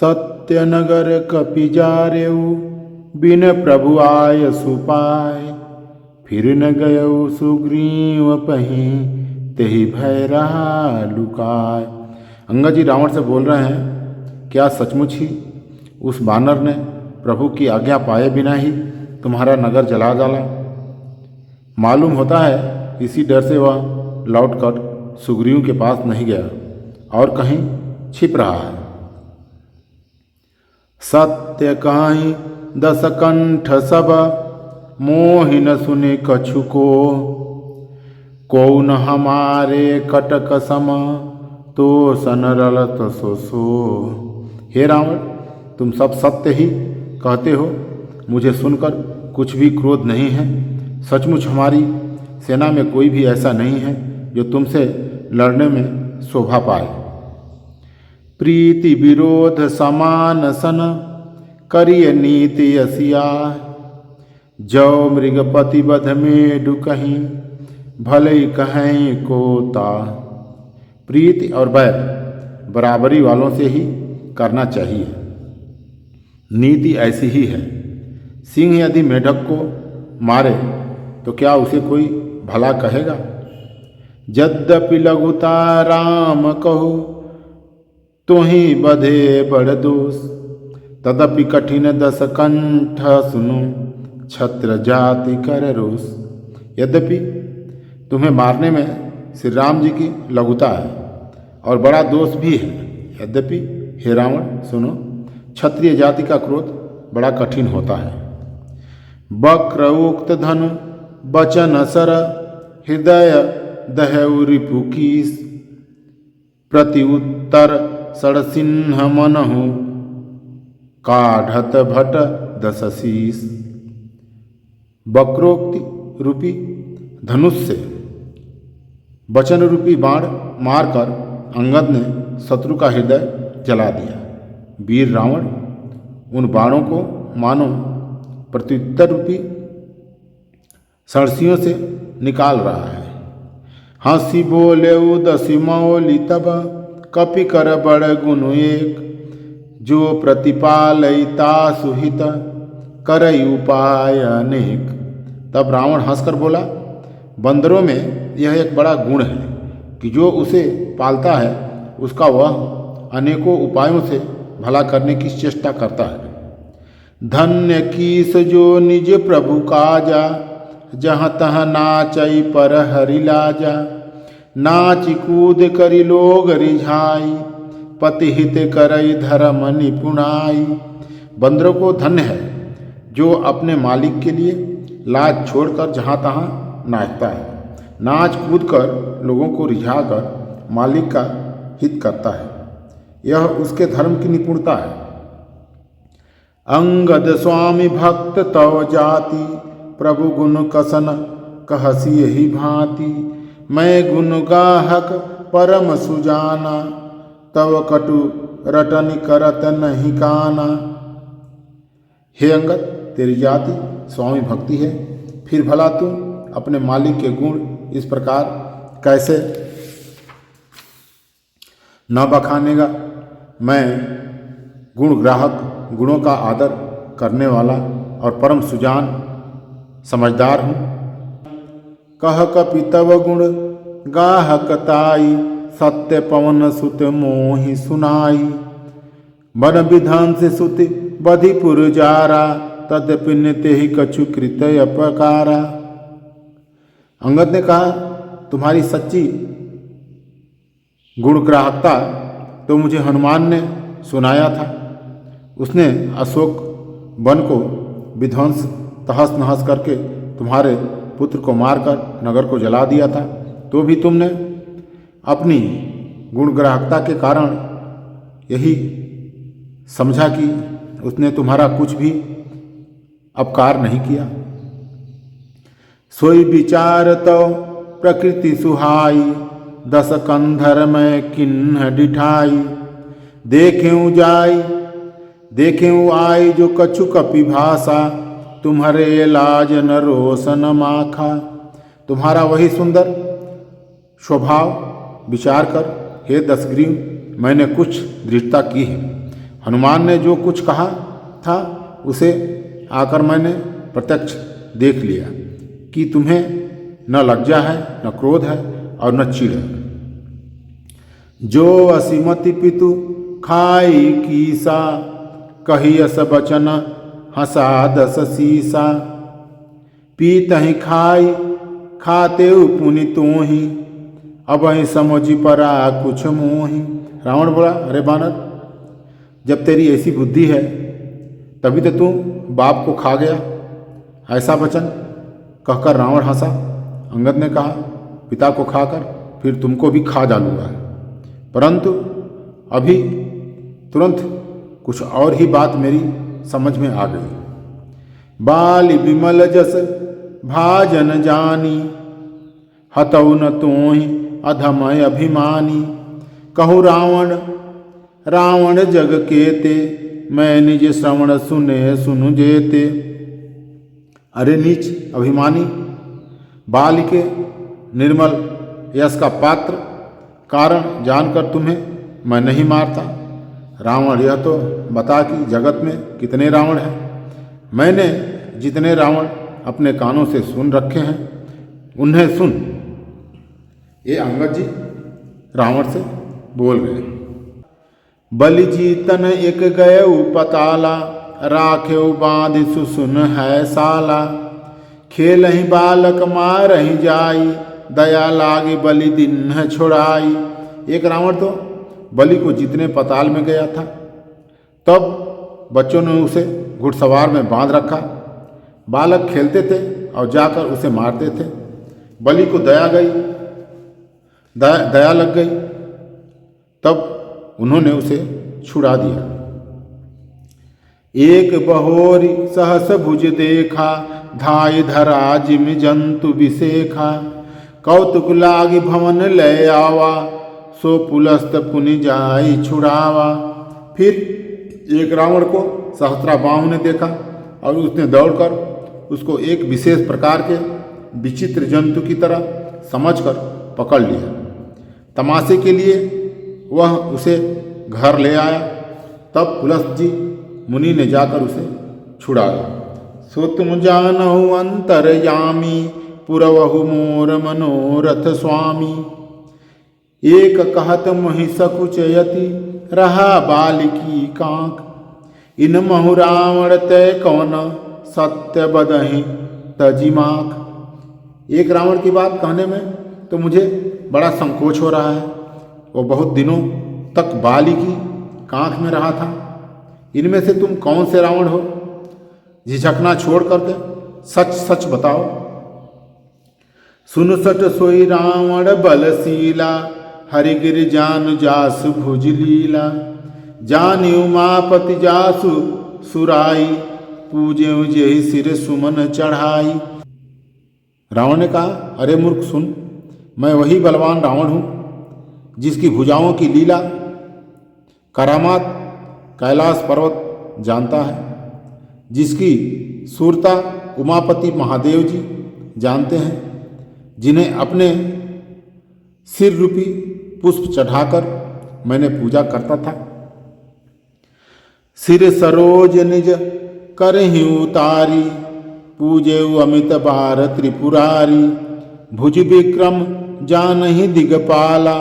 सत्यनगर कपि जारेऊ बिन प्रभु आय सुपाय। फिर न गयऊ सुग्रीव पहीं तेहि भय रहा लुकाय। अंगद जी रावण से बोल रहे हैं, क्या सचमुच ही उस बानर ने प्रभु की आज्ञा पाए बिना ही तुम्हारा नगर जला डाला? मालूम होता है इसी डर से वह लौटकर सुग्रीव के पास नहीं गया और कहीं छिप रहा है। सत्य काहीं दस कंठ सब मोहि न सुने कछु को न हमारे कटक सम तो सन रलत सो। हे रावण, तुम सब सत्य ही कहते हो, मुझे सुनकर कुछ भी क्रोध नहीं है। सचमुच हमारी सेना में कोई भी ऐसा नहीं है जो तुमसे लड़ने में शोभा पाए। प्रीति विरोध समान सन करिय नीति असिया। जो मृगपति बध में डुकहीं भले कहें कोता। प्रीति और बैर बराबरी वालों से ही करना चाहिए। नीति ऐसी ही है। सिंह यदि मेढक को मारे तो क्या उसे कोई भला कहेगा? यद्यपि लघुता राम कहु तुहि बधे बड़ दोष। तदपि कठिन दस कंठ सुनु छत्र जाति कर रोष। यद्यपि तुम्हें मारने में श्री राम जी की लघुता है और बड़ा दोष भी है। यद्यपि हे रावण सुनो, क्षत्रिय जाति का क्रोध बड़ा कठिन होता है। वक्र उक्त धनु बचन सर हृदय दहु रिपुकीस। प्रति उत्तर सड़सिन्ह मनहु काढ़त भट दशशीष। वक्रोक्ति रूपी धनुष से वचन रूपी बाण मारकर अंगद ने शत्रु का हृदय जला दिया। वीर रावण उन बाणों को मानो प्रत्युत्तर रूपी सरसियों से निकाल रहा है। हंसी बोले उदसी मौली तब कपि कर बड़ गुण एक। जो प्रतिपालयिता सुहित करई उपाय अनेक। तब रावण हंसकर बोला, बंदरों में यह एक बड़ा गुण है कि जो उसे पालता है उसका वह अनेकों उपायों से भला करने की चेष्टा करता है। धन्य कीस जो निज प्रभु काजा। जहाँ तहाँ नाचई पर हरि लाजा। नाच कूद करी लोग रिझाई। पति हित करई धर्म निपुणाई। बंदरों को धन्य है जो अपने मालिक के लिए लाज छोड़कर जहाँ तहाँ नाचता है। नाच कूद कर लोगों को रिझाकर मालिक का हित करता है, यह उसके धर्म की निपुणता है। अंगद स्वामी भक्त तव जाति। प्रभु गुण कसन कहसी यही भांति। मैं गुण गाहक परम सुजाना। तव कटु रटन करत नहीं काना। हे अंगद, तेरी जाति स्वामी भक्ति है, फिर भला तू अपने मालिक के गुण इस प्रकार कैसे न बखानेगा? मैं गुण ग्राहक, गुणों का आदर करने वाला और परम सुजान समझदार हूँ। कह कपि तव गुण गाहकताई। सत्य पवन सुत मोहि सुनाई। वन विधान से सुत बधिपुर जारा। तद्यपि नित्य ही कछु कृत अपकारा। अंगद ने कहा, तुम्हारी सच्ची गुणग्राहकता तो मुझे हनुमान ने सुनाया था। उसने अशोक वन को विध्वंस तहस नहस करके तुम्हारे पुत्र को मारकर नगर को जला दिया था, तो भी तुमने अपनी गुणग्राहकता के कारण यही समझा कि उसने तुम्हारा कुछ भी अपकार नहीं किया। सोई विचार तो प्रकृति सुहाई। दस कंधर में किन्ह डिठाई। देखें आई जो कछु कपि भाषा। तुम्हारे लाज न रोशन माखा। तुम्हारा वही सुंदर स्वभाव विचार कर हे दशग्रीव मैंने कुछ दृढ़ता की है हनुमान ने जो कुछ कहा था उसे आकर मैंने प्रत्यक्ष देख लिया कि तुम्हें न लज्जा है, न क्रोध है और न चिढ़ है। जो असीमति पितु खाई कीसा, कही अस बचन हंसा दस सीसा। पीतहि खाई खाते पुनि तोहि, अबहि समझि परा कुछ मोहि। रावण बोला, अरे बानर, जब तेरी ऐसी बुद्धि है तभी तो तू बाप को खा गया। ऐसा वचन कहकर रावण हंसा। अंगद ने कहा, पिता को खाकर फिर तुमको भी खा डालूंगा। परंतु अभी तुरंत कुछ और ही बात मेरी समझ में आ गई। बाल विमल जस भाजन जानी, हतौ न तोहि अधमय अभिमानी। कहु रावण रावण जग केते, मैं निज श्रवण सुने सुनु जेते। अरे नीच अभिमानी, बाल के निर्मल यश का पात्र कारण जानकर तुम्हें मैं नहीं मारता। रावण, यह तो बता कि जगत में कितने रावण हैं। मैंने जितने रावण अपने कानों से सुन रखे हैं उन्हें सुन। ये अंगद जी रावण से बोल गए। बलि जीतन एक गए पताला, राख्यो बांध सुसुन है साला। खेल ही बालक मार ही जाई, दया लागे बलि दिन छुड़ाई। एक रावण तो बलि को जीतने पताल में गया था, तब बच्चों ने उसे घुड़सवार में बांध रखा। बालक खेलते थे और जाकर उसे मारते थे। बलि को दया लग गई, तब उन्होंने उसे छुड़ा दिया। एक बहोरी सहस भुज देखा, धाय धरा जिम जंतु विशेखा। कौतुक लागी भवन लय आवा, सो पुलस्त पुनि जाई छुड़ावा। फिर एक रावण को सहस्त्राबाहु ने देखा और उसने दौड़कर उसको एक विशेष प्रकार के विचित्र जंतु की तरह समझकर पकड़ लिया। तमाशे के लिए वह उसे घर ले आया। तब पुलस्त जी मुनि ने जाकर उसे छुड़ाया। सो तुम जानहु अंतरयामी, पुरवहु मोर मनोरथ स्वामी। एक कहत मोहि सकुचयति, रहा बालिकी कांक। इन महु रावण तय कौन, सत्य बदहि तजिमाक। एक रावण की बात कहने में तो मुझे बड़ा संकोच हो रहा है। वो बहुत दिनों तक बाली की कांख में रहा था। इनमें से तुम कौन से रावण हो? झिझकना छोड़ करके सच सच बताओ। सुन सट सोई रावण बलशीला, हरिगिर जान जासु भुज लीला। जानि उमापति जासु सुराई, पूजे जेहि सिर सुमन चढ़ाई। रावण ने कहा, अरे मूर्ख सुन, मैं वही बलवान रावण हूँ जिसकी भुजाओं की लीला करामात कैलाश पर्वत जानता है, जिसकी सूरता उमापति महादेव जी जानते हैं, जिन्हें अपने सिर रूपी पुष्प चढ़ाकर मैंने पूजा करता था। सिर सरोज निज करहि उतारी, पूजे अमित बार त्रिपुरारी। भुज विक्रम जानहि दिगपाला,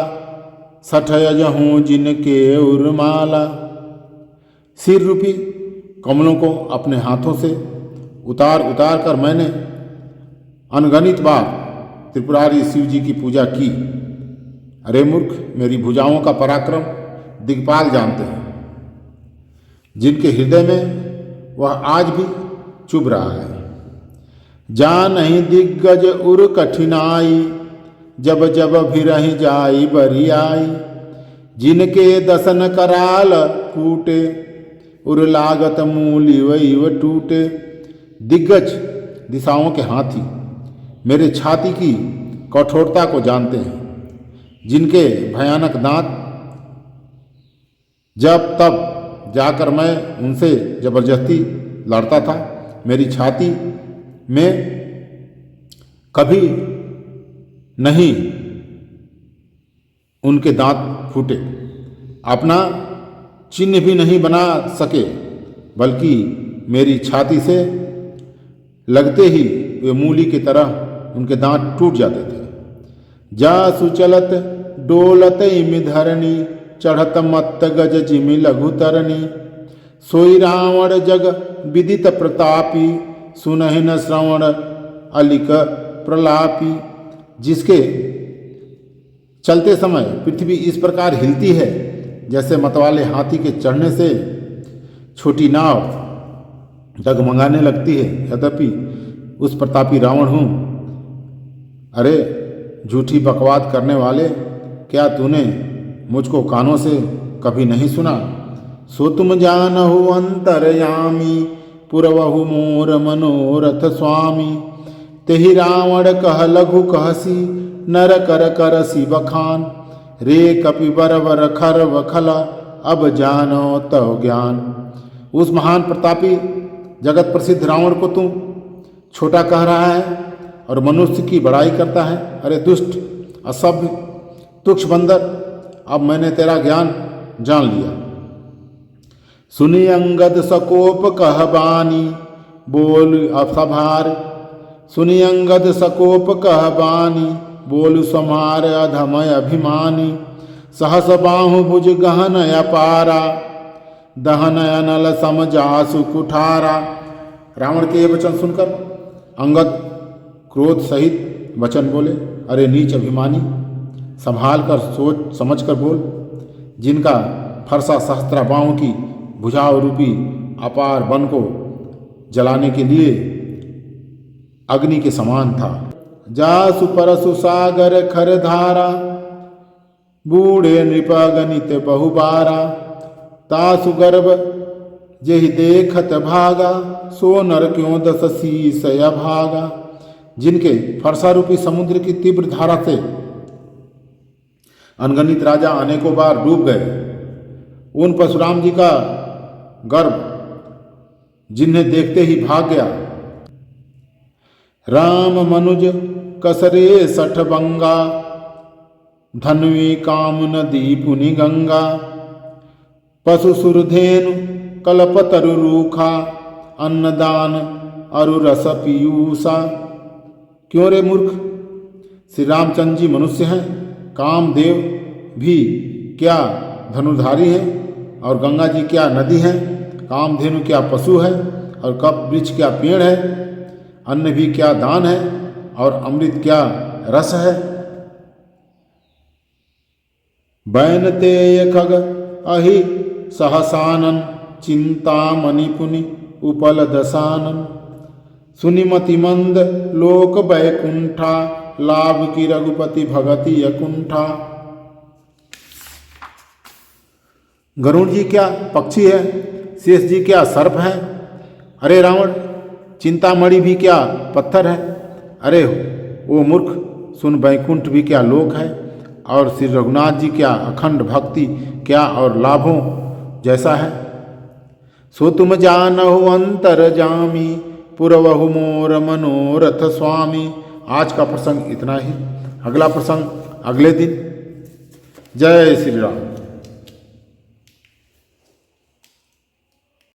सठय जहूँ जिनके उर्माला। सिर रूपी कमलों को अपने हाथों से उतार उतार कर मैंने अनगणित बार त्रिपुरारी शिव जी की पूजा की। अरे मूर्ख, मेरी भुजाओं का पराक्रम दिग्पाल जानते हैं, जिनके हृदय में वह आज भी चुभ रहा है। जानहि दिग्गज उर कठिनाई, जब जब भिरहि जाई बरियाई। जिनके दसन कराल कूटे, उर लागत मूली वैव टूटे। दिग्गज दिशाओं के हाथी मेरे छाती की कठोरता को जानते हैं, जिनके भयानक दांत जब तब जाकर मैं उनसे जबरदस्ती लड़ता था, मेरी छाती में कभी नहीं उनके दांत फूटे। अपना चिन्ह भी नहीं बना सके, बल्कि मेरी छाती से लगते ही वे मूली की तरह उनके दांत टूट जाते थे। जा सुचलत डोलत इमि धरणी, चढ़त मत्त गज जिमि लघु तरणी। सोई रावण जग विदित प्रतापी, सुनहि न श्रवण अलिक प्रलापी। जिसके चलते समय पृथ्वी इस प्रकार हिलती है जैसे मतवाले हाथी के चढ़ने से छोटी नाव डगमगाने लगती है, यद्यपि उस प्रतापी रावण हूँ। अरे झूठी बकवाद करने वाले, क्या तूने मुझको कानों से कभी नहीं सुना? सो तुम जानहु अंतरयामी, पुरवहु मोर मनोरथ स्वामी। तेहि रावण कह लघु कहसी, नर कर करसी बखान। रे कपि बरबर खर वखला, अब जानो तव ज्ञान। उस महान प्रतापी जगत प्रसिद्ध रावण को तू छोटा कह रहा है और मनुष्य की बड़ाई करता है। अरे दुष्ट, असभ्य, तुक्ष बंदर, अब मैंने तेरा ज्ञान जान लिया। सुनि अंगद सकोप कह बानी, बोल असभार। सुनि अंगद सकोप कह बानी, बोल समार अधमय अभिमानी। सहस बाहु भुज गहन अपारा, दहन अनल समजासु कुठारा। रावण के ये वचन सुनकर अंगद क्रोध सहित वचन बोले, अरे नीच अभिमानी, संभाल कर सोच समझ कर बोल। जिनका फरसा सहस्त्रा बाहों की भुजाओं रूपी अपार वन को जलाने के लिए अग्नि के समान था। जासु परसु सागर खर धारा, बूढ़े नृपगणित बहुबारा। तासु गर्भ जेहि देखत भागा, सो नर क्यों दस शीस भागा। जिनके फरसा रूपी समुद्र की तीव्र धारा से अनगणित राजा अनेकों बार डूब गए, उन परशुराम जी का गर्भ जिन्हें देखते ही भाग गया। राम मनुज कसरे सठ बंगा, धन्वी काम नदी पुनि गंगा। पशु सुरधेनु कल्पतरु रूखा, अन्नदान अरु रस पीयूषा। क्यों रे मूर्ख, श्री रामचंद्र जी मनुष्य हैं, कामदेव भी क्या धनुधारी है, और गंगा जी क्या नदी है, कामधेनु क्या पशु है, और कप वृक्ष क्या पेड़ है, अन्न भी क्या दान है, और अमृत क्या रस है। बैन तेय खग अहि सहसानन, चिंता मणिपुनि उपल दसानन। सुनिमति मंद लोक बैकुंठा, लाभ की रघुपति भगति अकुंठा। गरुड़ जी क्या पक्षी है, शेष जी क्या सर्प है। अरे रावण, चिंतामणि भी क्या पत्थर है। अरे ओ मूर्ख, सुन, बैकुंठ भी क्या लोक है, और श्री रघुनाथ जी क्या अखंड भक्ति क्या और लाभों जैसा है। सो तुम जानहु अंतर जामी, पुरवहु मोर मनोरथ स्वामी। आज का प्रसंग इतना ही, अगला प्रसंग अगले दिन। जय श्री राम।